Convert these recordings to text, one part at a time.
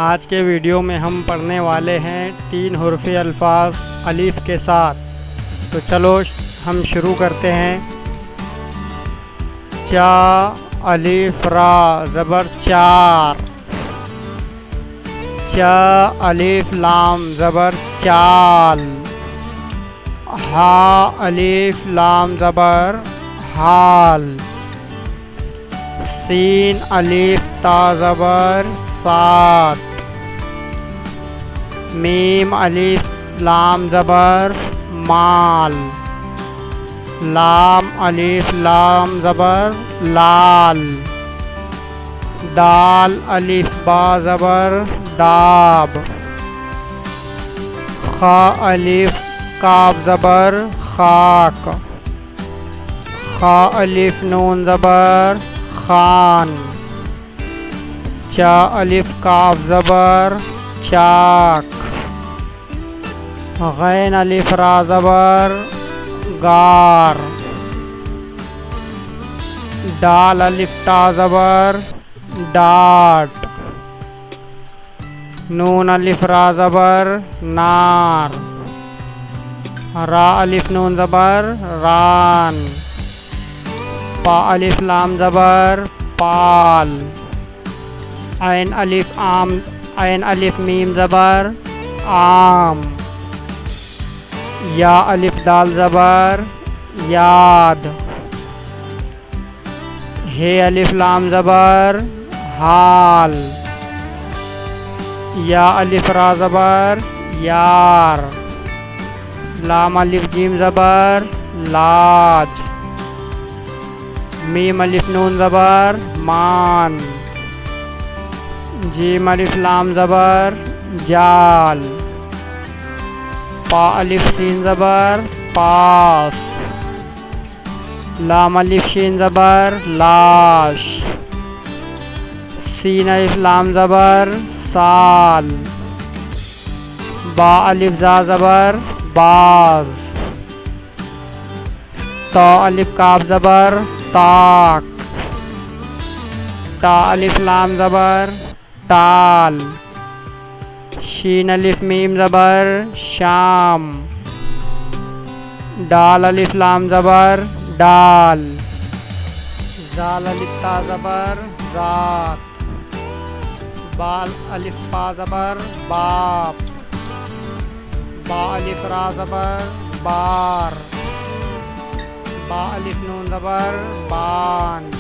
آج کے ویڈیو میں ہم پڑھنے والے ہیں 3 حرفی الفاظ الف کے ساتھ۔ تو چلو ہم شروع کرتے ہیں۔ چا الف را زبر چار، چا الف لام زبر چال، ہا الف لام زبر حال، سین الف تا زبر سات، میم الف لام زبر مال، لام الف لام زبر لال، دال الف با زبر داب، خا الف کاف زبر خاک، خا الف نون زبر خان، چا الف کاف زبر چاک، غین الف را زبر گار، ڈال الف تا زبر ڈاٹ، نون الف را زبر نار، را الف نون زبر ران، پا الف لام زبر پال، عین الف میم زبر عام، یا الف دال زبر یاد، ہے الف لام زبر حال، یا الف را زبر یار، لام الف جیم زبر لاج، میم الف نون زبر مان، جیم الف لام زبر جال، پا الف سین زبر پاس، لام الف شین زبر لاش، سین الف لام زبر سال، با الف زا زبر باز، تا الف کاف زبر تاک، تا الف لام زبر ٹال، شین الف میم زبر شام، ڈال الف لام زبر ڈال، زال الف تا زبر ذات، بال الف پا زبر باپ، با الف را زبر بار، با الف نون زبر بان،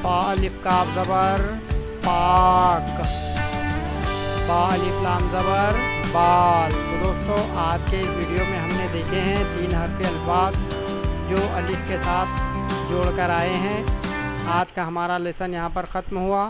پا الف کاف زبر پاک، با الف لام زبر بال۔ تو دوستو آج کے اس ویڈیو میں ہم نے دیکھے ہیں 3 حرفی الفاظ جو الف کے ساتھ جوڑ کر آئے ہیں۔ آج کا ہمارا لیسن یہاں پر ختم ہوا۔